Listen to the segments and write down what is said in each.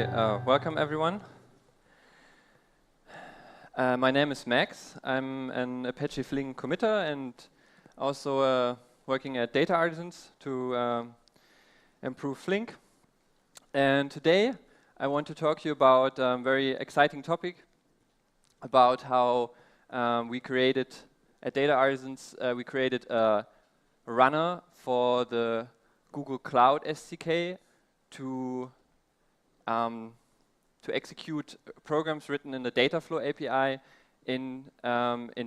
Okay, welcome everyone. My name is Max. I'm an Apache Flink committer and also working at Data Artisans to improve Flink. And today I want to talk to you about a very exciting topic about how we created at Data Artisans, we created a runner for the Google Cloud SDK to execute programs written in the Dataflow API in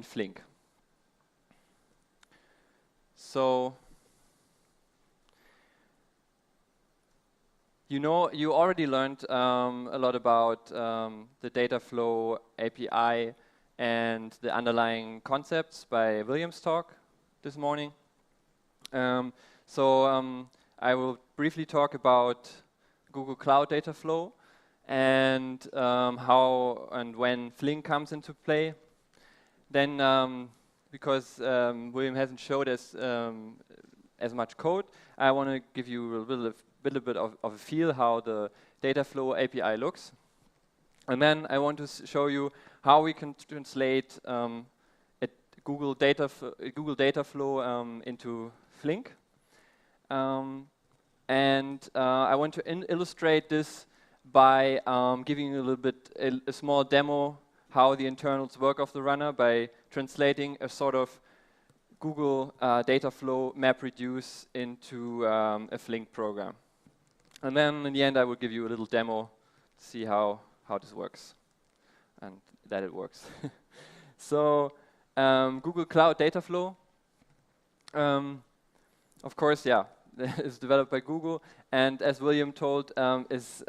Flink. So you already learned a lot about the Dataflow API and the underlying concepts by William's talk this morning. I will briefly talk about Google Cloud Dataflow and how and when Flink comes into play. Then, because William hasn't showed us as much code, I want to give you a little bit of a feel how the Dataflow API looks. And then I want to show you how we can translate Google Dataflow into Flink. I want to illustrate this by giving you a little bit a small demo how the internals work of the runner by translating a sort of Google Dataflow MapReduce into a Flink program. And then in the end I will give you a little demo to see how this works and that it works. So Google Cloud Dataflow, of course, yeah, is developed by Google, and as William told, is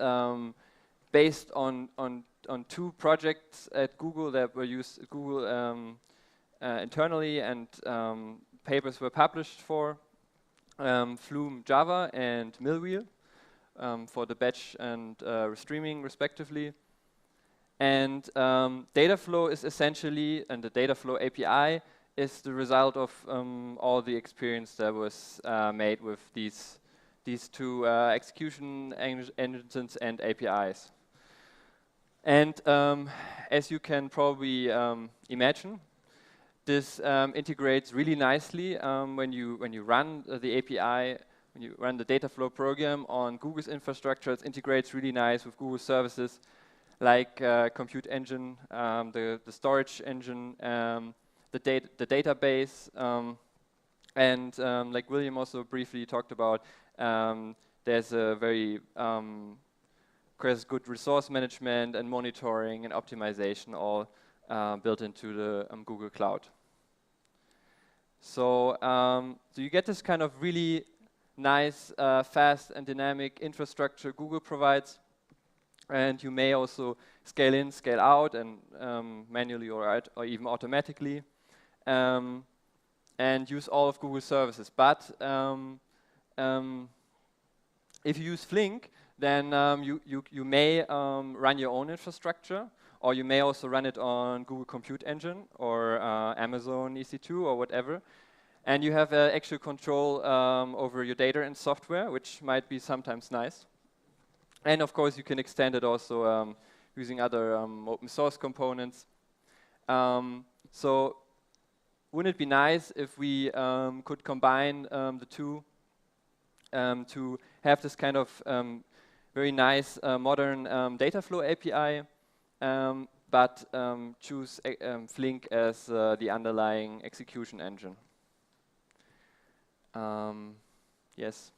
based on two projects at Google that were used at Google internally, and papers were published for Flume Java and Millwheel for the batch and streaming respectively. And Dataflow is essentially, and the Dataflow API is the result of all the experience that was made with these two execution engines and APIs. And as you can probably imagine, this integrates really nicely when you run the API, when you run the Dataflow program on Google's infrastructure. It integrates really nice with Google services like Compute Engine, the storage engine, the database, and like William also briefly talked about, there's a very good resource management and monitoring and optimization all built into the Google Cloud. So you get this kind of really nice, fast and dynamic infrastructure Google provides, and you may also scale in, scale out, and manually or even automatically. And use all of Google services. But if you use Flink, then you may run your own infrastructure, or you may also run it on Google Compute Engine or Amazon EC2 or whatever. And you have actual control over your data and software, which might be sometimes nice. And of course, you can extend it also using other open source components. So wouldn't it be nice if we could combine the two to have this kind of very nice modern Dataflow API, but choose Flink as the underlying execution engine? Yes.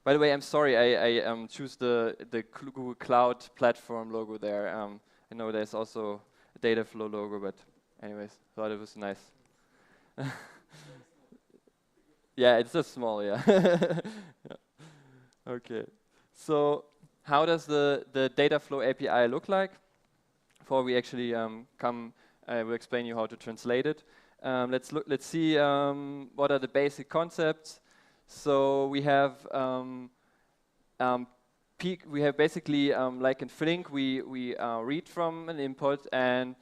By the way, I'm sorry I choose the Google Cloud Platform logo there. I know there's also a Dataflow logo, but anyways, thought it was nice. Yeah, it's just small, yeah. Yeah. Okay, so how does the Dataflow API look like? Before we actually I will explain you how to translate it. Let's see what are the basic concepts. So we have basically like in Flink, we read from an input and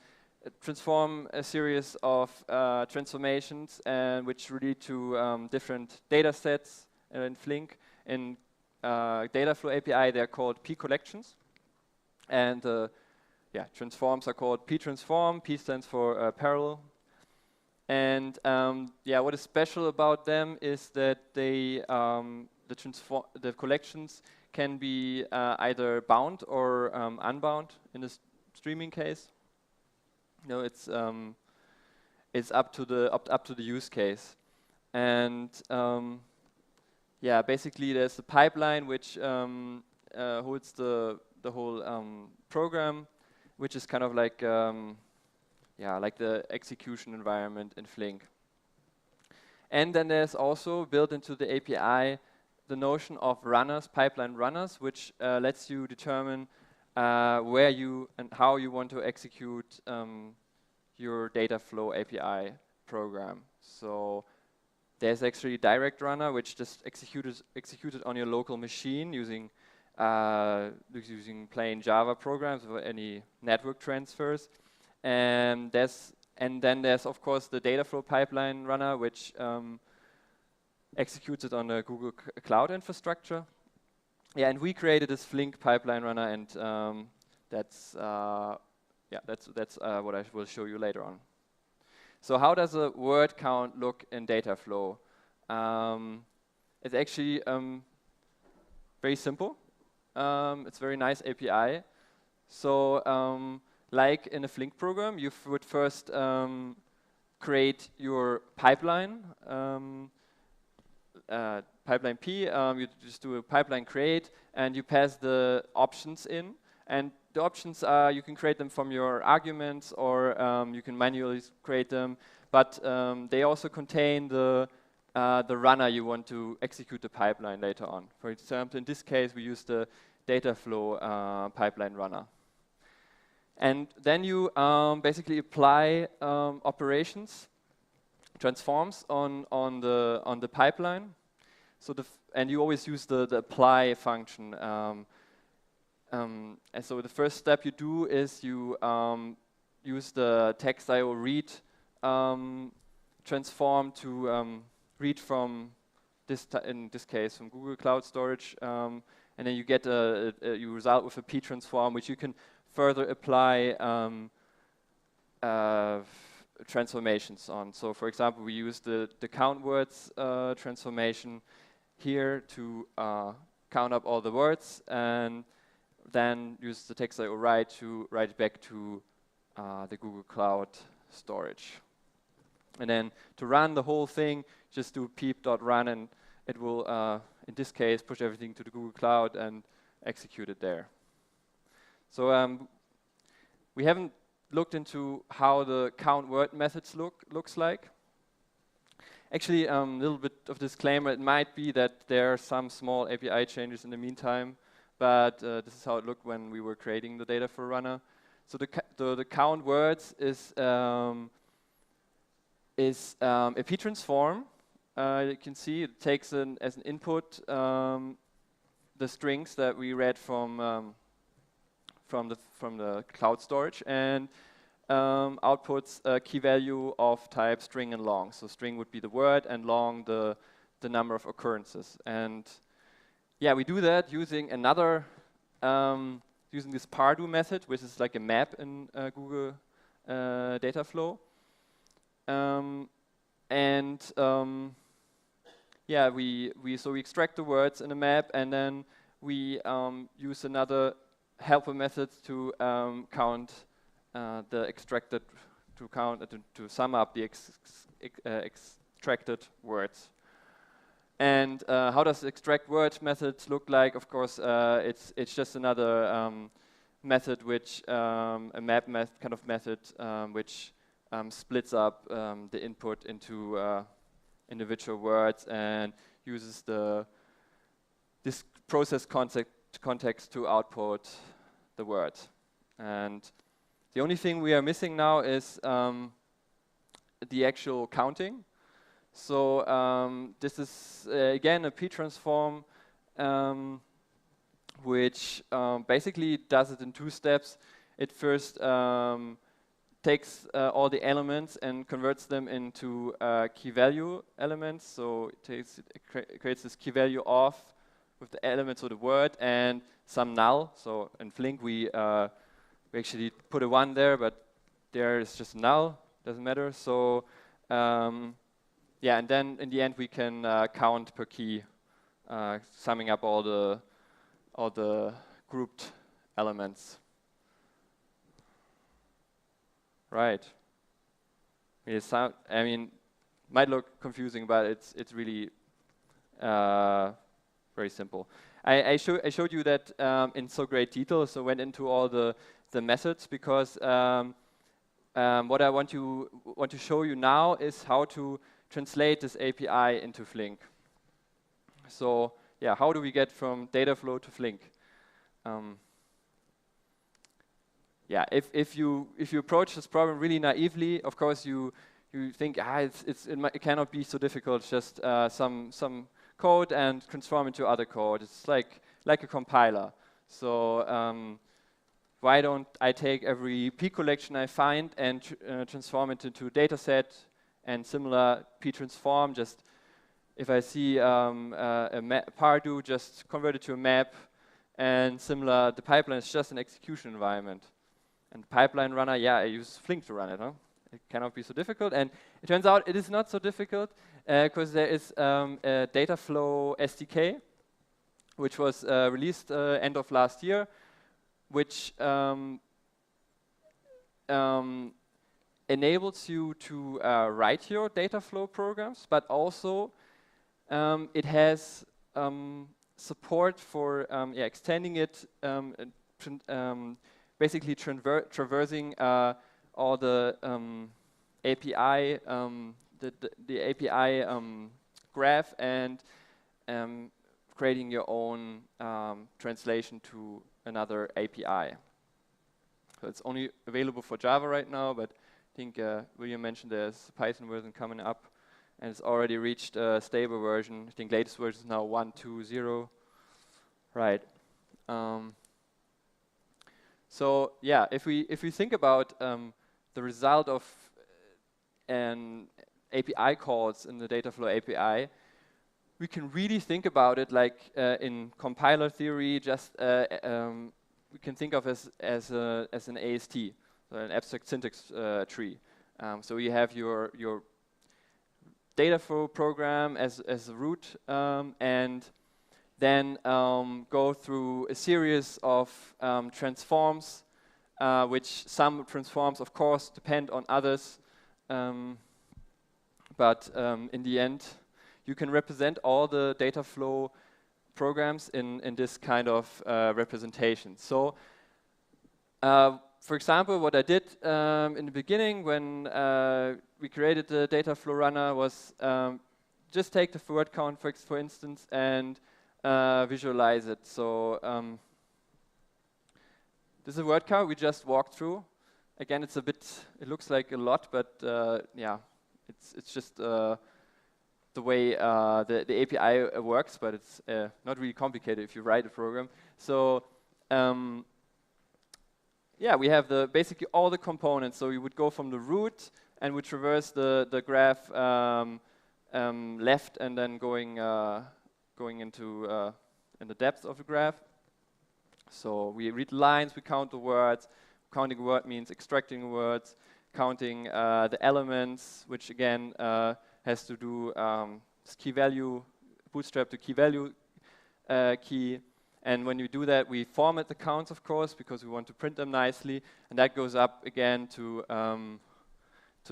transform a series of transformations which lead to different data sets in Flink. In Dataflow API, they're called P collections. And yeah, transforms are called p-transform. P stands for parallel. And yeah, what is special about them is that they the collections can be either bound or unbound in the streaming case. You know, it's up to the use case. And yeah, basically there's a pipeline which holds the whole program, which is kind of like yeah, like the execution environment in Flink. And then there's also built into the API the notion of runners, pipeline runners, which lets you determine where you and how you want to execute your Dataflow API program. So there's actually direct runner, which just executed on your local machine using plain Java programs or any network transfers. And then there's of course the Dataflow pipeline runner, which executes it on the Google Cloud infrastructure. Yeah, and we created this Flink pipeline runner, and that's what I will show you later on. So how does a word count look in Dataflow? It's actually very simple. It's a very nice API. So like in a Flink program, you would first create your pipeline, pipeline P. You just do a pipeline create, and you pass the options in. And the options are, you can create them from your arguments, or you can manually create them. But they also contain the runner you want to execute the pipeline later on. For example, in this case, we use the Dataflow pipeline runner. And then you basically apply operations, transforms on the pipeline. So and you always use the apply function. And so the first step you do is you use the text.io read transform to read from in this case from Google Cloud Storage, and then you get you result with a p-transform, which you can further apply transformations on. So for example, we use the count words transformation here to count up all the words, and then use the text.io write to write it back to the Google Cloud Storage. And then to run the whole thing, just do peep.run, and it will, in this case, push everything to the Google Cloud and execute it there. So we haven't looked into how the count word methods looks like. Actually, a little bit of disclaimer, it might be that there are some small API changes in the meantime, but this is how it looked when we were creating the Dataflow runner. So the count words is a p-transform. You can see it takes as an input the strings that we read from the cloud storage, and outputs a key value of type string and long. So string would be the word, and long the number of occurrences. And yeah, we do that using another using this pardo method, which is like a map in Google Dataflow. Yeah, we extract the words in a map, and then we use another helper method to count the extracted, to sum up the extracted words. And how does the extract words methods look like? Of course, it's just another method, which a map kind of method, which splits up the input into individual words and uses this process context to output the word. And the only thing we are missing now is the actual counting. So this is again a p-transform, which basically does it in two steps. It first takes all the elements and converts them into key value elements. So it creates this key value of, with the elements of the word and some null. So in Flink we actually put a 1 there, but there is just null, doesn't matter. So yeah, and then in the end we can count per key, summing up all the grouped elements. Right. I mean, might look confusing, but it's really very simple. I showed you that in so great detail, so went into all the methods because what I want to show you now is how to translate this API into Flink. So yeah, how do we get from Dataflow to Flink? Yeah, if you approach this problem really naively, of course you think it cannot be so difficult. Just some code and transform into other code. It's like a compiler. So why don't I take every p collection I find and transform it into a data set, and similar p-transform, just if I see a Pardo, just convert it to a map, and similar, the pipeline is just an execution environment. And pipeline runner, yeah, I use Flink to run it. Huh? It cannot be so difficult, and it turns out it is not so difficult because there is a Dataflow SDK, which was released end of last year, which enables you to write your Dataflow programs, but also it has support for extending it, basically traversing all the API, the API graph, and creating your own translation to another API. So it's only available for Java right now, but I think William mentioned there's a Python version coming up, and it's already reached a stable version. I think latest version is now 1.2.0. Right. So yeah, if we think about the result of an API calls in the Dataflow API, we can really think about it like in compiler theory. Just we can think of as an AST, so an abstract syntax tree. So you have your Dataflow program as a root, and then go through a series of transforms, which some transforms, of course, depend on others. But in the end, you can represent all the Dataflow programs in this kind of representation. So, for example, what I did in the beginning when we created the Dataflow runner was just take the word count, for instance, and visualize it. So this is a word count we just walked through. Again, it looks like a lot, but yeah, it's just the way the API works, but it's not really complicated if you write a program. So yeah, we have basically all the components. So we would go from the root and we traverse the graph left, and then going into in the depth of the graph. So we read lines, we count the words. Counting a word means extracting words, counting the elements, which again has to do key value, bootstrap to key value key. And when you do that, we format the counts, of course, because we want to print them nicely. And that goes up again to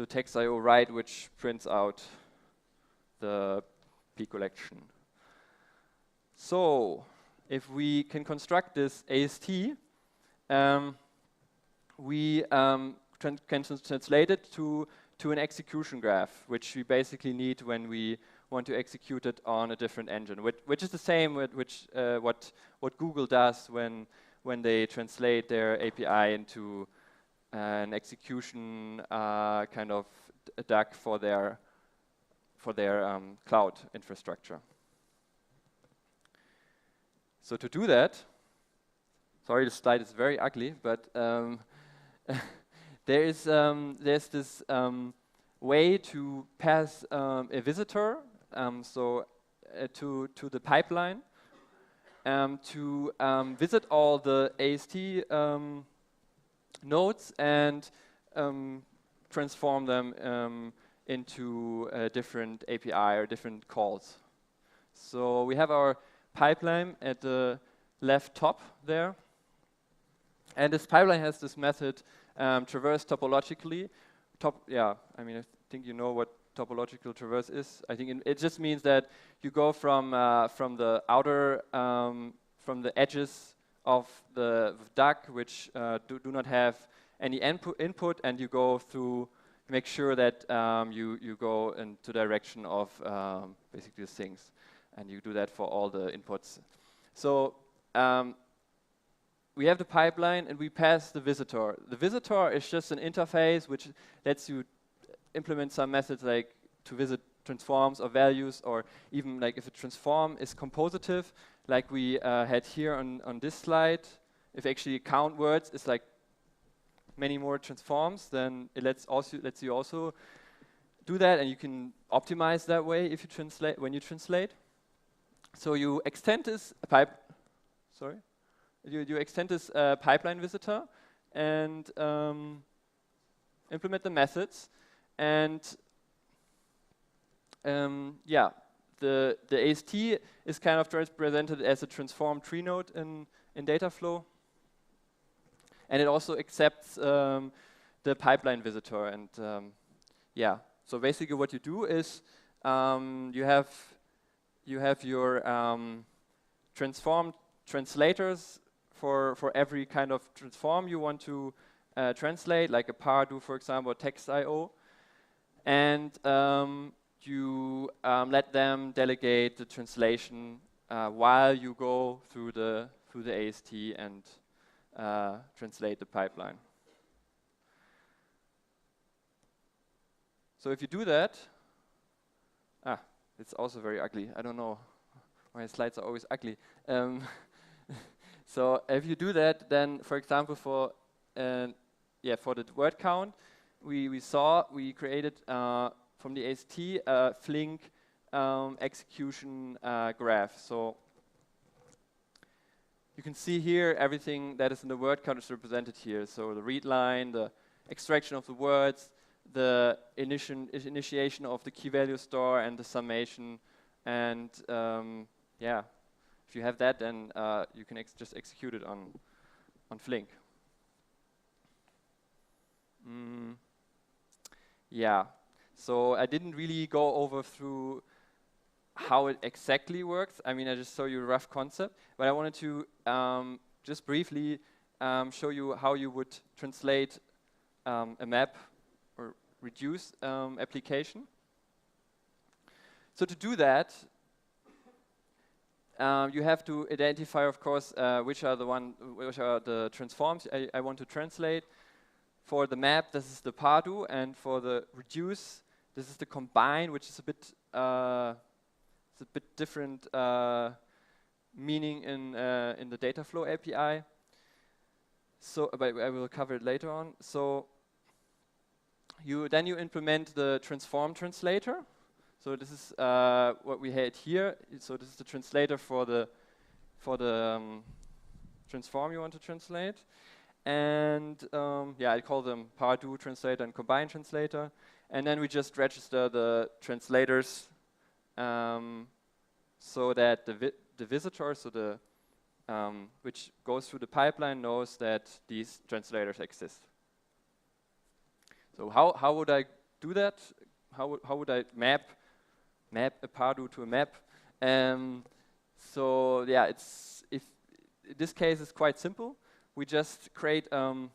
text.io write, which prints out the p collection. So if we can construct this AST, we can translate it to an execution graph, which we basically need when we want to execute it on a different engine, which is the same with what Google does when they translate their API into an execution kind of a DAG for their cloud infrastructure. So to do that, sorry, the slide is very ugly, but there's this way to pass a visitor to the pipeline, to visit all the AST nodes and transform them into a different API or different calls. So we have our pipeline at the left top there. And this pipeline has this method traverse topologically. I mean, I think you know what topological traverse is. I think it just means that you go from the outer, from the edges of the duck, which do not have any input, and you go through, make sure that you go into direction of basically the things, and you do that for all the inputs. So we have the pipeline, and we pass the visitor. The visitor is just an interface which lets you implement some methods like to visit transforms or values, or even like if a transform is compositive, like we had here on this slide. If actually count words is like many more transforms, then it lets you also do that, and you can optimize that way if you translate when you translate. So you extend this you extend this pipeline visitor and implement the methods. And the AST is kind of represented as a transform tree node in Dataflow, and it also accepts the pipeline visitor. And so basically, what you do is you have your transform translators for every kind of transform you want to translate, like a Pardo, for example, or text.io. And you let them delegate the translation while you go through the AST and translate the pipeline. So if you do that, it's also very ugly. I don't know, my slides are always ugly. So if you do that, then for example for the word count, we created from the AST a Flink execution graph. So you can see here everything that is in the word count is represented here. So the read line, the extraction of the words, the initiation of the key value store, and the summation. And if you have that, then you can just execute it on Flink. So I didn't really go over through how it exactly works. I mean, I just show you a rough concept, but I wanted to just briefly show you how you would translate a map or reduce application. So to do that, you have to identify, of course, which are the transforms I want to translate. For the map, this is the Pardo, and for the reduce, this is the combine, which is a bit different meaning in the Dataflow API. So, but I will cover it later on. So you implement the transform translator. So this is what we had here. So this is the translator for the transform you want to translate. And I call them Pardo translator and combine translator. And then we just register the translators so that the visitor, so the which goes through the pipeline, knows that these translators exist. So how would I do that? How would I map a Pardo to a map? So in this case it's quite simple. We just create a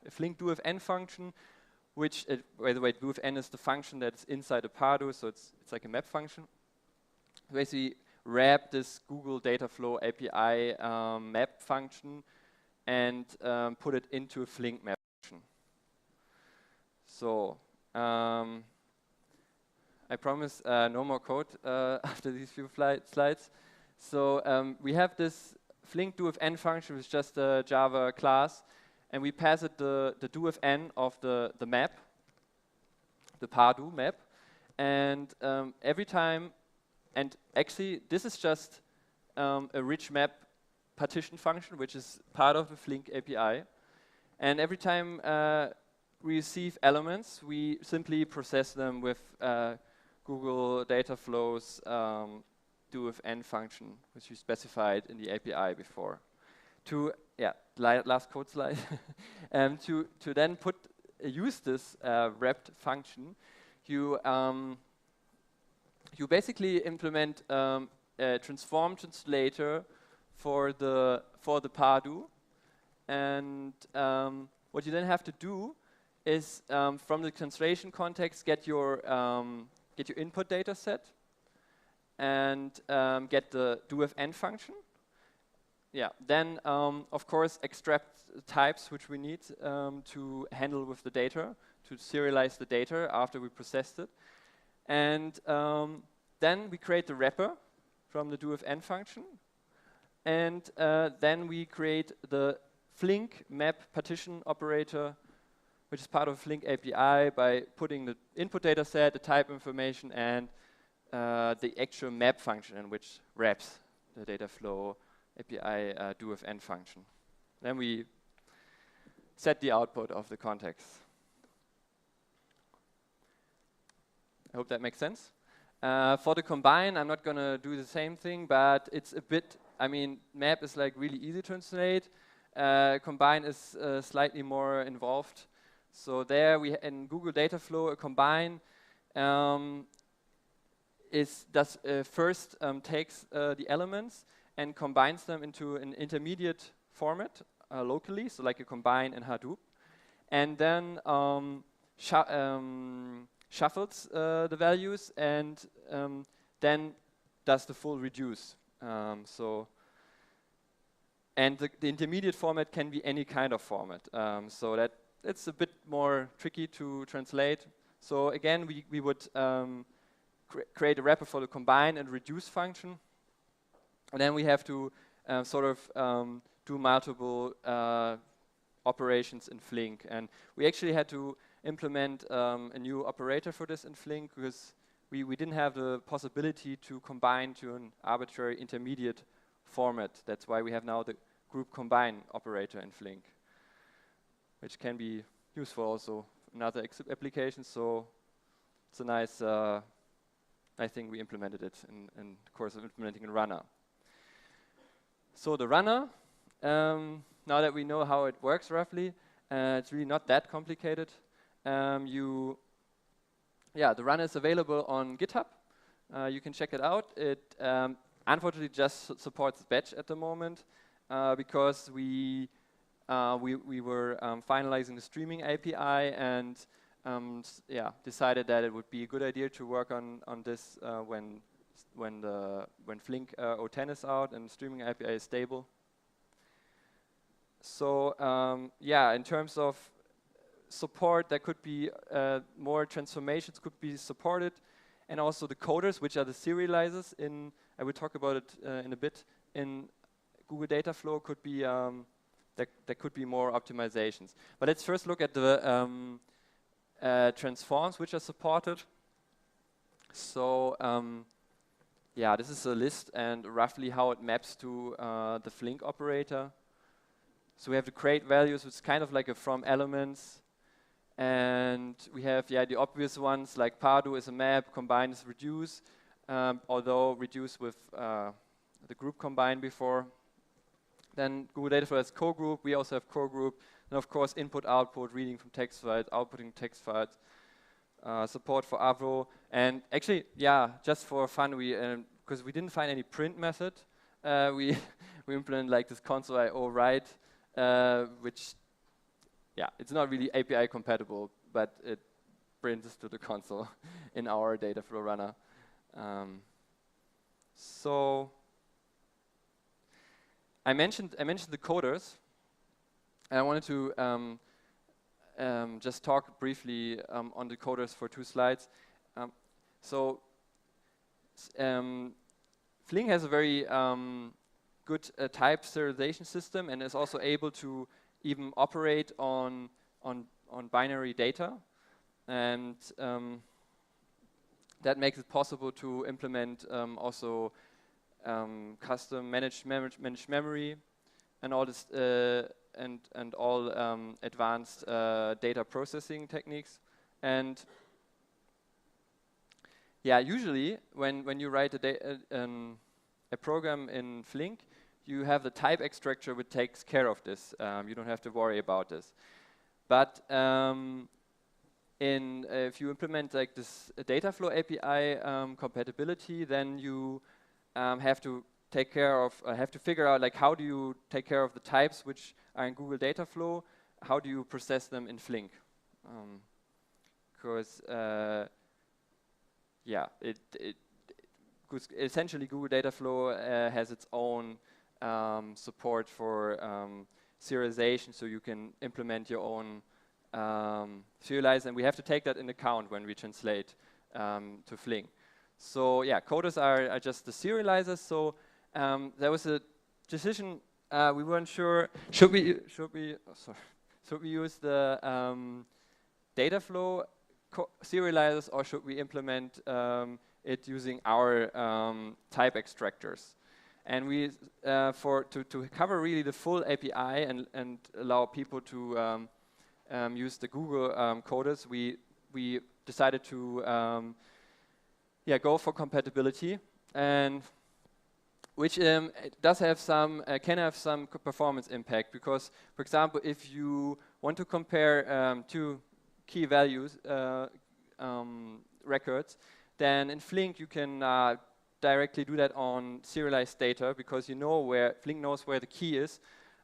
Flink doFn function, which, by the way, doFn is the function that's inside the Pardo, so it's like a map function. Basically, wrap this Google Dataflow API map function and put it into a Flink map function. So I promise no more code after these few slides. So we have this Flink doFn function, which is just a Java class, and we pass it the doFn of the map, the Pardo map, and every time, and actually this is just a rich map partition function, which is part of the Flink API. And every time we receive elements, we simply process them with Google Dataflow's doIfN function, which we specified in the API before. To last code slide. To then use this wrapped function, you basically implement a transform translator for the Pardue, and what you then have to do is from the translation context get your input data set and get the doIfN function. Yeah, then of course extract types which we need to handle with the data, to serialize the data after we processed it. And then we create the wrapper from the doIfN function. And then we create the Flink map partition operator, which is part of Flink API, by putting the input data set, the type information, and the actual map function, in which wraps the Dataflow API doIfN function. Then we set the output of the context. I hope that makes sense. For the combine, I'm not going to do the same thing, but it's a bit, I mean, map is like really easy to translate. Combine is slightly more involved. So there, in Google Dataflow, a combine first takes the elements and combines them into an intermediate format locally, so like a combine in Hadoop, and then shuffles the values and then does the full reduce. And the intermediate format can be any kind of format, so that it's a bit more tricky to translate. So again, we would create a wrapper for the combine and reduce function, and then we have to do multiple operations in Flink. And we actually had to implement a new operator for this in Flink, because we didn't have the possibility to combine to an arbitrary intermediate format. That's why we have now the group combine operator in Flink, which can be useful also in other applications. So it's a nice, I think we implemented it in the course of implementing a runner. So the runner, now that we know how it works roughly, it's really not that complicated. The runner is available on GitHub. You can check it out. It unfortunately just supports batch at the moment because we were finalizing the streaming API and decided that it would be a good idea to work on this when Flink 0.10 is out and the streaming API is stable. So in terms of support, there could be more transformations could be supported, and also the coders, which are the serializers in, I will talk about it in a bit, in Google Dataflow could be, there could be more optimizations. But let's first look at the transforms which are supported. So this is a list and roughly how it maps to the Flink operator. So we have the create values, which is kind of like a from elements. And we have the obvious ones like Pardue is a map, combine is reduce, although reduce with the group combine before. Then Google Dataflow has co-group, we also have co-group. And of course input, output, reading from text files, outputting text files, support for Avro. And actually, just for fun, because we didn't find any print method, we implemented like this console.io write, which it's not really API compatible, but it prints to the console in our Dataflow runner. So I mentioned the coders. And I wanted to just talk briefly on the coders for 2 slides. Flink has a very good type serialization system and is also able to even operate on binary data, and that makes it possible to implement also custom managed memory, and all this and all advanced data processing techniques. And yeah, usually when you write a program in Flink, you have the type extractor which takes care of this. You don't have to worry about this. But if you implement like this Dataflow API compatibility, then you have to take care of, have to figure out like how do you take care of the types which are in Google Dataflow, how do you process them in Flink? Because yeah, essentially Google Dataflow has its own support for serialization, so you can implement your own serialize, and we have to take that into account when we translate to Flink. So yeah, coders are just the serializers. So there was a decision. We weren't sure. Should we use the Dataflow serializers, or should we implement it using our type extractors? And we to cover really the full API and allow people to use the Google coders, we decided to go for compatibility, and which it does have some can have some performance impact, because, for example, if you want to compare two key values records, then in Flink you can directly do that on serialized data, because you know where Flink knows where the key is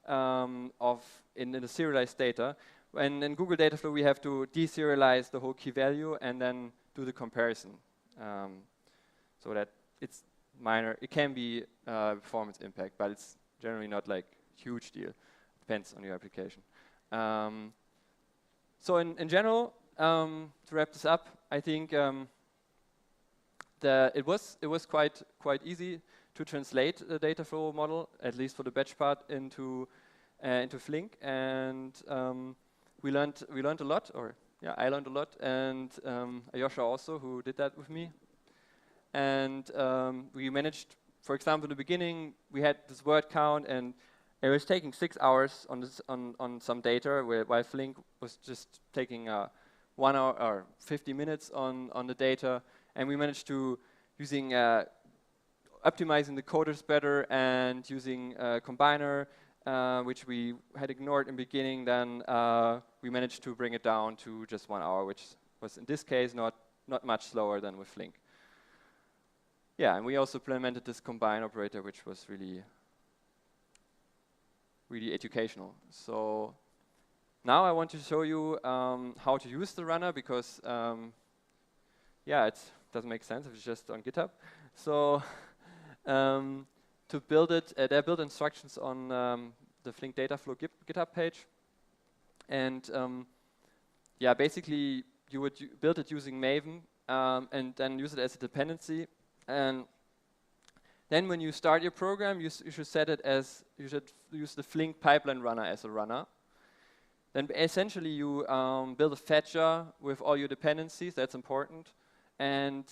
in the serialized data. And in Google Dataflow we have to deserialize the whole key value and then do the comparison, so that it's minor. It can be performance impact, but it's generally not like huge deal. Depends on your application. So in general, to wrap this up, I think it was quite easy to translate the Dataflow model, at least for the batch part, into Flink, and we learned a lot, or yeah, I learned a lot, and Ayosha also, who did that with me. And we managed, for example, in the beginning, we had this word count, and it was taking 6 hours on some data, while Flink was just taking 1 hour or 50 minutes on the data. And we managed to, using optimizing the coders better and using a combiner, which we had ignored in the beginning, then we managed to bring it down to just 1 hour, which was in this case not much slower than with Flink. Yeah, and we also implemented this combine operator, which was really educational. So now I want to show you how to use the runner, because yeah, it doesn't make sense if it's just on GitHub. So to build it, there are build instructions on the Flink Dataflow GitHub page, and yeah, basically you would build it using Maven and then use it as a dependency. And then when you start your program, you should set it as, you should use the Flink pipeline runner as a runner. Then essentially you build a fetcher with all your dependencies, that's important, and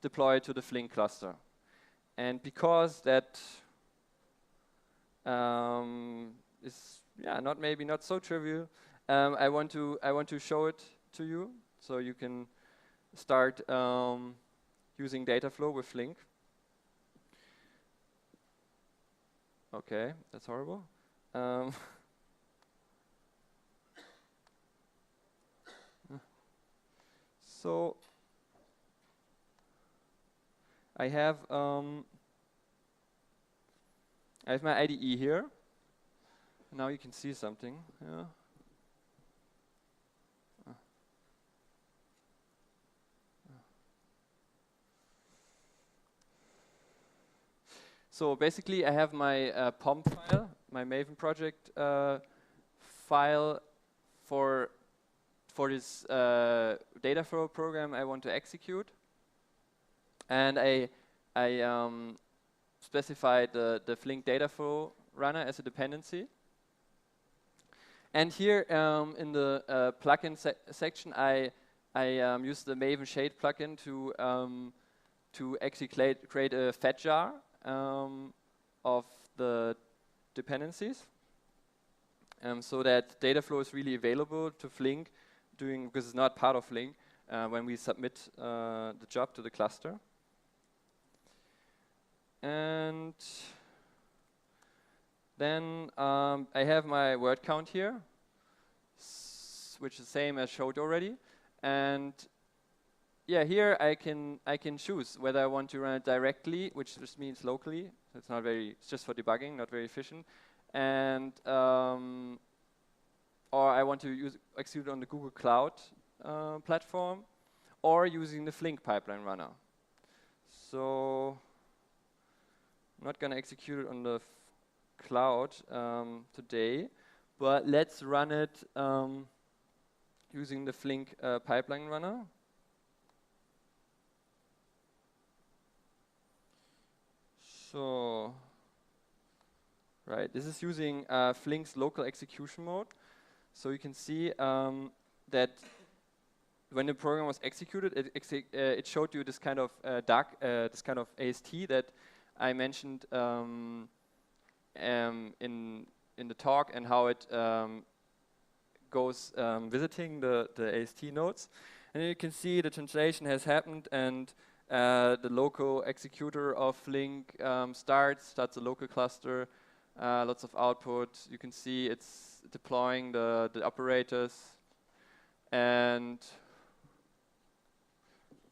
deploy it to the Flink cluster. And because that is maybe not so trivial, I want to show it to you, so you can start using Dataflow with Flink. Okay, that's horrible. So I have my IDE here. Now you can see something. Yeah. So basically, I have my POM file, my Maven project file for this Dataflow program I want to execute, and I specified the Flink Dataflow runner as a dependency. And here in the plugin section, I use the Maven Shade plugin to actually create a fat jar of the dependencies, so that Dataflow is really available to Flink, because it's not part of Flink, when we submit the job to the cluster. And then I have my word count here, which is the same as showed already. And yeah, here I can choose whether I want to run it directly, which just means locally. It's just for debugging, not very efficient. And or I want to execute it on the Google Cloud platform, or using the Flink pipeline runner. So I'm not going to execute it on the cloud today, but let's run it using the Flink pipeline runner. So, right, this is using Flink's local execution mode. So you can see that when the program was executed, it showed you this kind of this kind of AST that I mentioned in the talk, and how it goes visiting the AST nodes. And you can see the translation has happened, and the local executor of Flink starts a local cluster, lots of output. You can see it's deploying the operators, and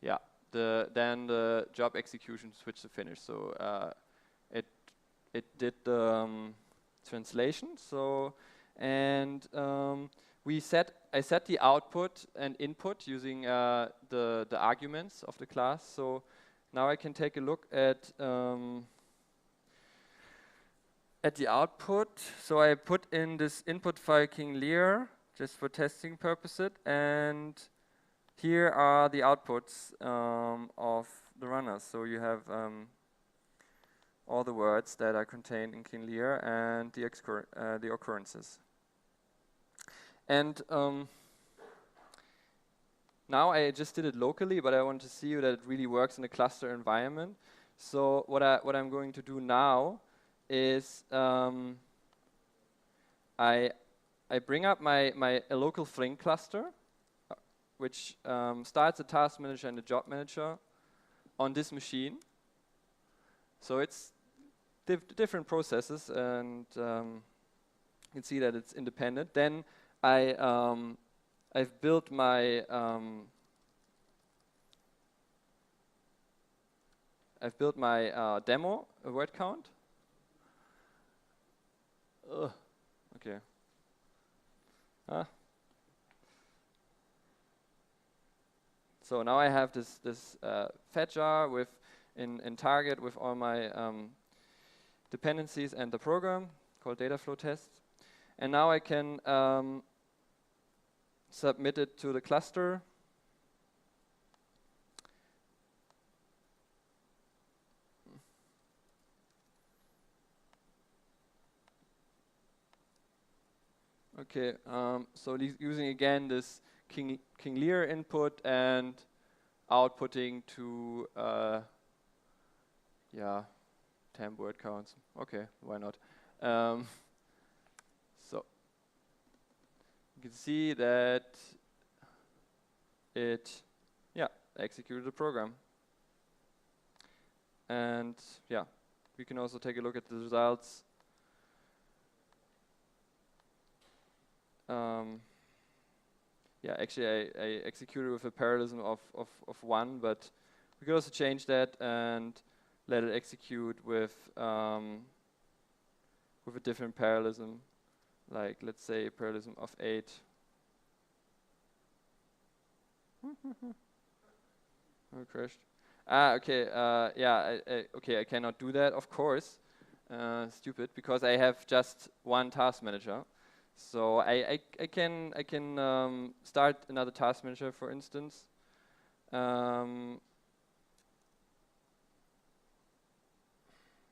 yeah, then the job execution switched to finish. So it did the translation. So and I set the output and input using the arguments of the class. So now I can take a look at the output. So I put in this input file King Lear just for testing purposes, and here are the outputs of the runners. So you have all the words that are contained in King Lear and the occurrences. And now I just did it locally, but I want to see that it really works in a cluster environment. So what I'm going to do now is I bring up a local Flink cluster, which starts a task manager and a job manager on this machine. So it's different processes, and you can see that it's independent. Then I've built my demo, a word count. Okay. So now I have this fat jar in Target with all my dependencies and the program called Dataflow test. And now I can submit it to the cluster. Okay, so using again this King Lear input and outputting to yeah, temp word counts. Okay, why not? So you can see that it executed the program. And yeah, we can also take a look at the results. Yeah, actually I executed with a parallelism of 1, but we could also change that and let it execute with a different parallelism, like let's say a parallelism of 8. Oh, it crashed. Okay. Yeah. Okay, I cannot do that, of course. Stupid, because I have just one task manager. So I can start another task manager, for instance.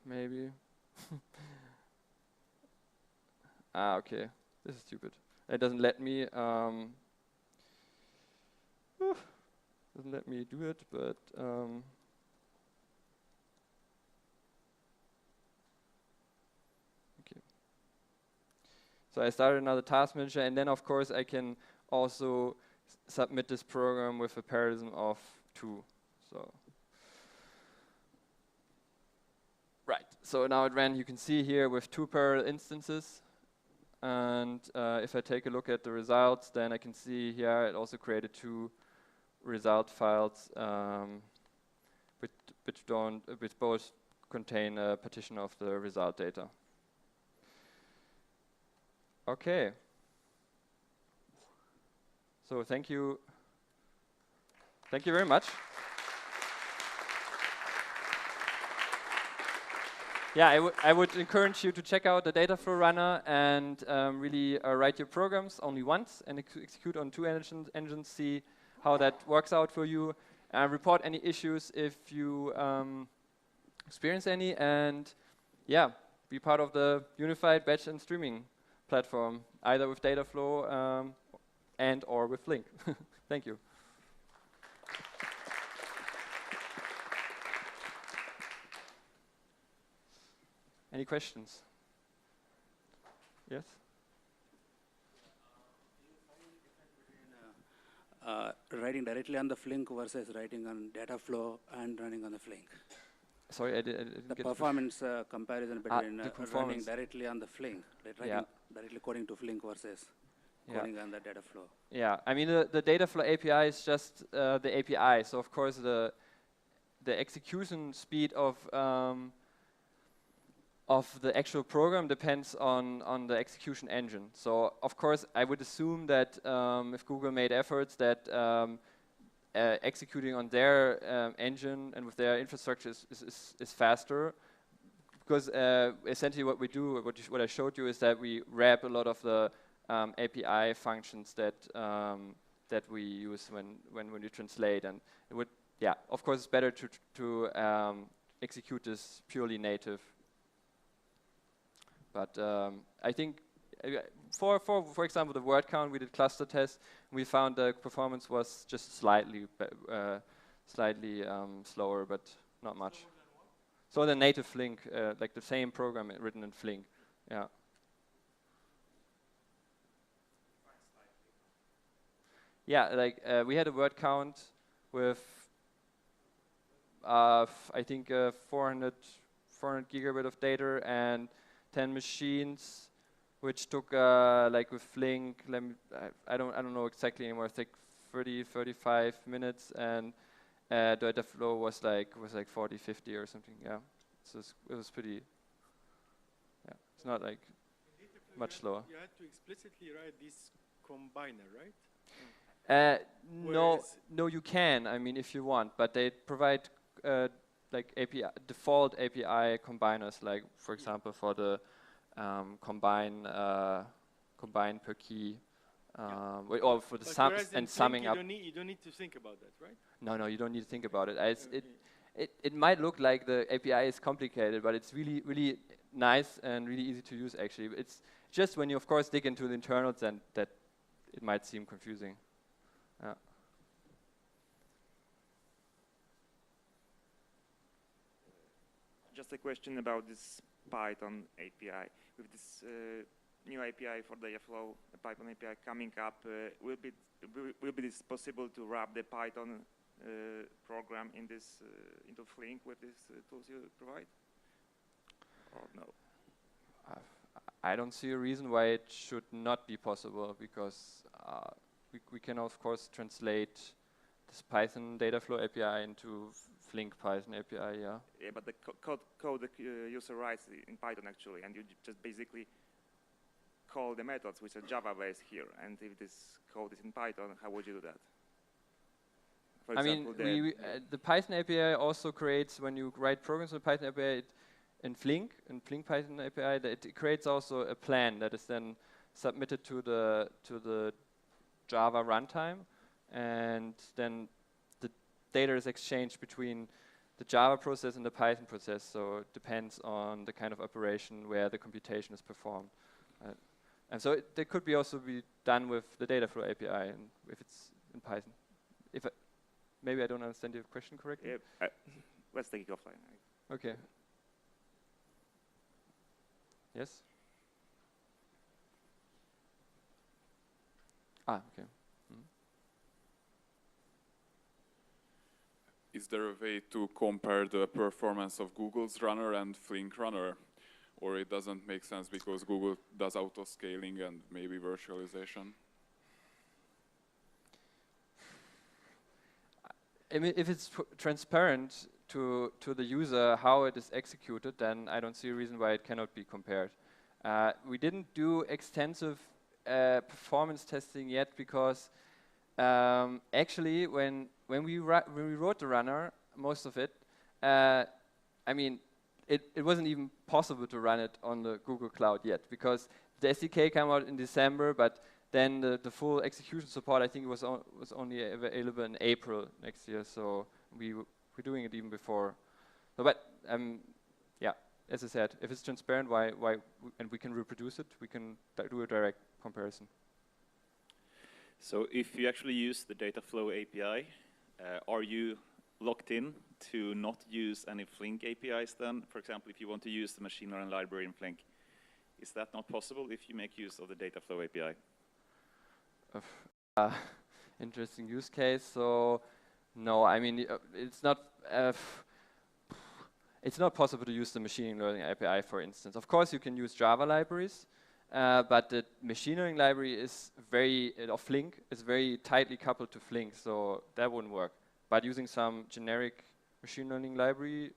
Maybe. Okay. This is stupid. It doesn't let me do it, but So I started another task manager, and then of course I can also submit this program with a parallelism of 2. So right. So now it ran. You can see here with 2 parallel instances. And if I take a look at the results, then I can see here it also created 2 result files, which both contain a partition of the result data. Okay. So thank you. Thank you very much. Yeah, I would encourage you to check out the Dataflow runner and really write your programs only once and execute on 2 engines, see how that works out for you. Report any issues if you experience any, and yeah, be part of the unified batch and streaming platform, either with Dataflow and or with Flink. Thank you. Any questions? Yes? Writing directly on the Flink versus writing on Dataflow and running on the Flink? Sorry, I didn't the get performance comparison between running directly on the Flink, like writing directly coding to Flink versus coding on the Dataflow. Yeah, I mean the Dataflow API is just the API, so of course the execution speed of the actual program depends on the execution engine. So of course I would assume that if Google made efforts that executing on their engine and with their infrastructure is faster, because essentially what we do, what I showed you, is that we wrap a lot of the API functions that that we use when we translate, and it would, of course it's better to execute this purely native. But I think for example the word count, we did cluster tests. We found the performance was just slightly slower, but not much. So the native Flink, like the same program written in Flink, yeah. Yeah, like we had a word count with I think 400 gigabit of data and 10 machines, which took like with Flink, I don't know exactly anymore. I think 35 minutes, and Dataflow was like 40, 50 or something. Yeah, so it was pretty. Yeah, it's not like much slower. You had to explicitly write this combiner, right? No, you can. I mean, if you want, but they provide like default API combiners, like for example for the combine per key, or for the sums and summing up. You don't need to think about that, right? No, you don't need to think about it. It might look like the API is complicated, but it's really nice and really easy to use. Actually, it's just when you of course dig into the internals, then that it might seem confusing. Just a question about this Python API. With this new API for Dataflow, the Python API coming up, will be this possible to wrap the Python program in this into Flink with these tools you provide, or no? I don't see a reason why it should not be possible, because we can of course translate this Python Dataflow API into Flink Python API, yeah. Yeah, but the code the user writes in Python actually, and you just basically call the methods which are Java-based here. And if this code is in Python, how would you do that? For example, the Python API also creates, when you write programs in Python API in Flink Python API, it creates also a plan that is then submitted to the Java runtime, and then the data is exchanged between the Java process and the Python process. So it depends on the kind of operation where the computation is performed. And so they could be also be done with the Dataflow API, and if it's in Python. Maybe I don't understand your question correctly. Yeah, let's take it offline. Okay. Yes. Ah, okay. Is there a way to compare the performance of Google's runner and Flink runner? Or it doesn't make sense because Google does auto-scaling and maybe virtualization? I mean, if it's transparent to the user how it is executed, then I don't see a reason why it cannot be compared. We didn't do extensive performance testing yet because actually when we wrote the runner, most of it, I mean, it wasn't even possible to run it on the Google Cloud yet because the SDK came out in December, but then the full execution support, I think, was only available in April next year. So we're doing it even before. So, but yeah, as I said, if it's transparent, and we can reproduce it, we can do a direct comparison. So if you actually use the Dataflow API, are you locked in to not use any Flink APIs then? For example, if you want to use the machine learning library in Flink, is that not possible if you make use of the Dataflow API? Interesting use case. So no, I mean it's not possible to use the machine learning API, for instance. Of course, you can use Java libraries, but the machine learning library is Flink is very tightly coupled to Flink, so that wouldn't work. But using some generic machine learning library,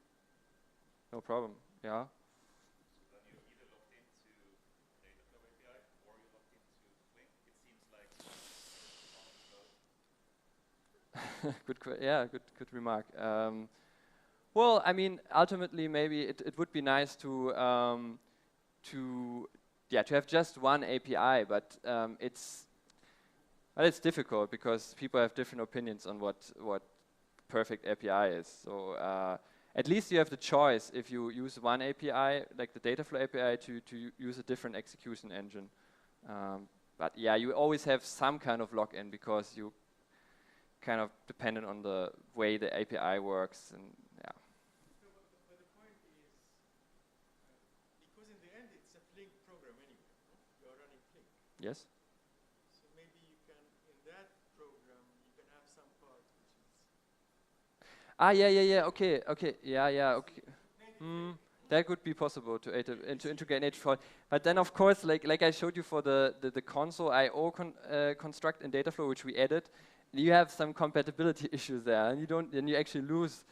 no problem. Yeah. So then you're either locked into Dataflow API or you're locked into Flink. It seems like good remark. Well, I mean, ultimately, maybe it would be nice to have just one API, but it's difficult because people have different opinions on what perfect API is. So at least you have the choice if you use one API, like the Dataflow API, to use a different execution engine. But yeah, you always have some kind of lock-in because you kind of dependent on the way the API works, and yeah. No, but the point is, because in the end it's a Flink program anyway, no? You are running Flink. Yes. So maybe you can, in that program, you can have some part which is... Yeah, okay, okay. That could be possible to integrate native, but then of course, like I showed you for the console I/O construct in Dataflow, which we added, you have some compatibility issues there, and you actually lose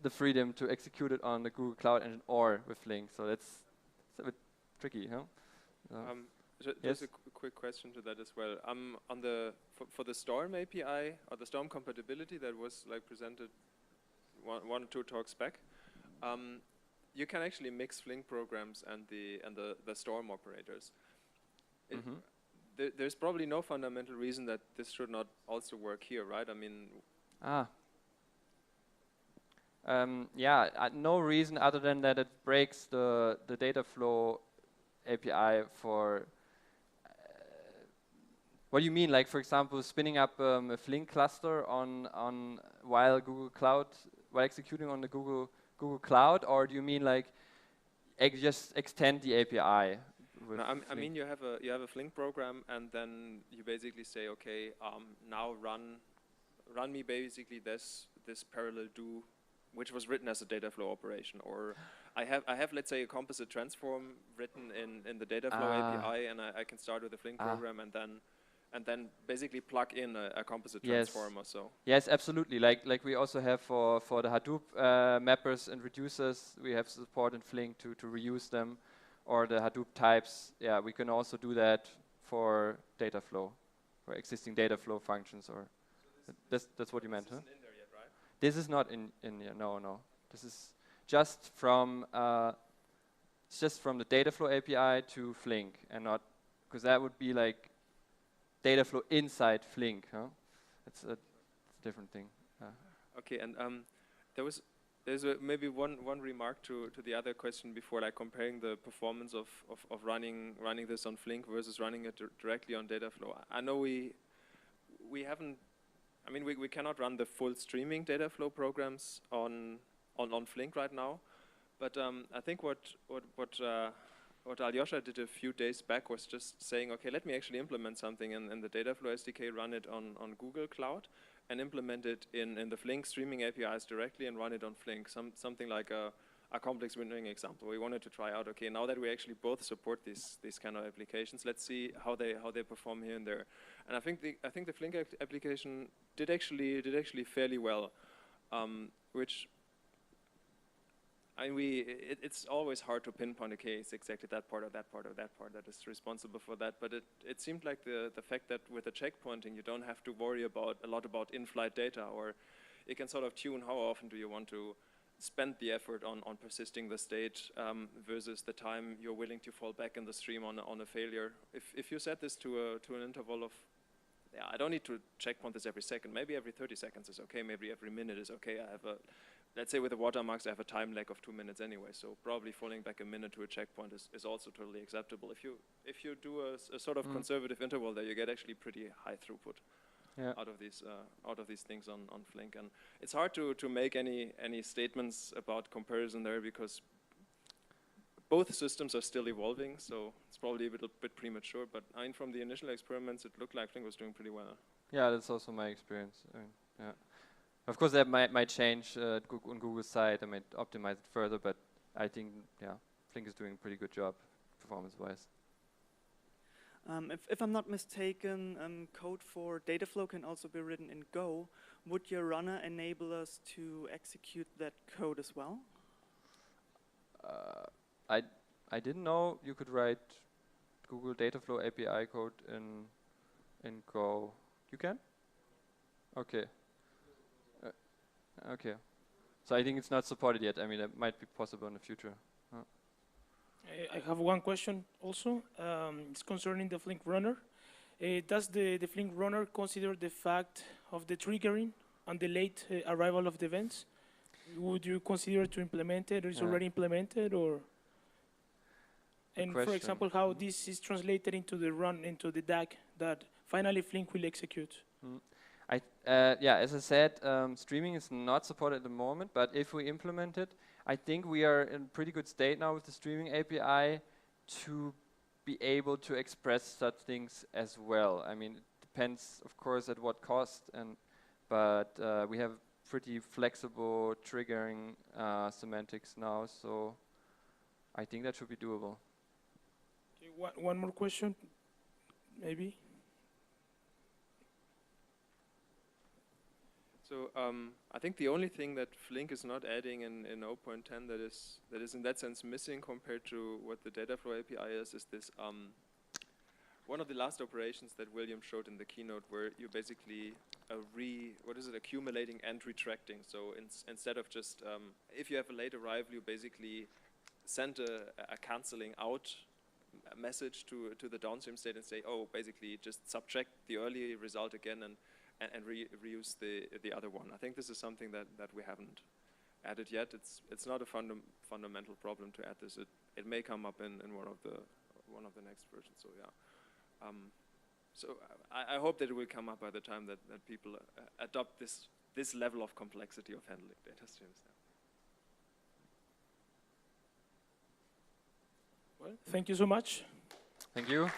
the freedom to execute it on the Google Cloud Engine or with Flink. So it's a bit tricky, huh? Just a quick question to that as well. On for the Storm API or the Storm compatibility that was like presented one or two talks back, you can actually mix Flink programs and the Storm operators. There's probably no fundamental reason that this should not also work here, right? I mean, no reason other than that it breaks the Dataflow API for. What do you mean? Like, for example, spinning up a Flink cluster while executing on the Google Cloud, or do you mean like just extend the API? No, I mean you have a Flink program, and then you basically say, okay, now run me basically this parallel do, which was written as a Dataflow operation, or I have let's say a composite transform written in the Dataflow API, and I can start with a Flink program and then basically plug in a composite transform or so. Yes, absolutely. Like we also have for the Hadoop mappers and reducers, we have support in Flink to reuse them, or the Hadoop types. Yeah, we can also do that for Dataflow, for existing Dataflow functions. Or so that's what you meant, huh? This isn't in there yet, right? This is not in here. No. This is just from the Dataflow API to Flink, and not because that would be like Dataflow inside Flink, huh? It's a different thing. Okay, and there's maybe one remark to the other question before, like comparing the performance of running this on Flink versus running it directly on Dataflow. I know we haven't. I mean, we cannot run the full streaming Dataflow programs on Flink right now, but I think what what Alyosha did a few days back was just saying, okay, let me actually implement something in the Dataflow SDK, run it on Google Cloud, and implement it in the Flink streaming APIs directly and run it on Flink. Something like a complex windowing example. We wanted to try out, okay, now that we actually both support these kind of applications, let's see how they perform here and there. And I think the Flink application did actually fairly well, which. It's always hard to pinpoint, okay, it's exactly that part or that part or that part that is responsible for that, but it seemed like the fact that with the checkpointing you don't have to worry a lot about in-flight data, or you can sort of tune how often do you want to spend the effort on persisting the state versus the time you're willing to fall back in the stream on a failure. If you set this to an interval of, yeah, I don't need to checkpoint this every second, maybe every 30 seconds is okay, maybe every minute is okay. I have let's say with the watermarks, I have a time lag of 2 minutes anyway, so probably falling back a minute to a checkpoint is also totally acceptable. If you do a sort of conservative interval there, you get actually pretty high throughput out of these things on Flink. And it's hard to make any statements about comparison there because both systems are still evolving, so it's probably a bit premature. But I mean, from the initial experiments, it looked like Flink was doing pretty well. Yeah, that's also my experience. I mean, yeah. Of course, that might change on Google's side. I might optimize it further, but I think, yeah, Flink is doing a pretty good job performance-wise. If I'm not mistaken, code for Dataflow can also be written in Go. Would your runner enable us to execute that code as well? I didn't know you could write Google Dataflow API code in Go. You can? Okay. Okay. So I think it's not supported yet. I mean, it might be possible in the future. I have one question also. It's concerning the Flink runner. Does the Flink runner consider the fact of the triggering and the late arrival of the events? Would you consider to implement it, or is already implemented, or? And for example, how this is translated into the DAG that finally Flink will execute? Yeah, as I said, streaming is not supported at the moment, but if we implement it, I think we are in pretty good state now with the streaming API to be able to express such things as well. I mean, it depends, of course, at what cost, but we have pretty flexible triggering semantics now, so I think that should be doable. Okay, one more question, maybe. So I think the only thing that Flink is not adding in 0.10 that is in that sense missing compared to what the Dataflow API is this one of the last operations that William showed in the keynote, where you basically accumulating and retracting. So instead of just if you have a late arrival, you basically send a canceling out message to the downstream state and say, oh, basically just subtract the early result again and reuse the other one. I think this is something that we haven't added yet. It's not a fundamental problem to add this. It may come up in one of the next versions. So yeah. So I hope that it will come up by the time that people adopt this level of complexity of handling data streams. Well, thank you so much. Thank you.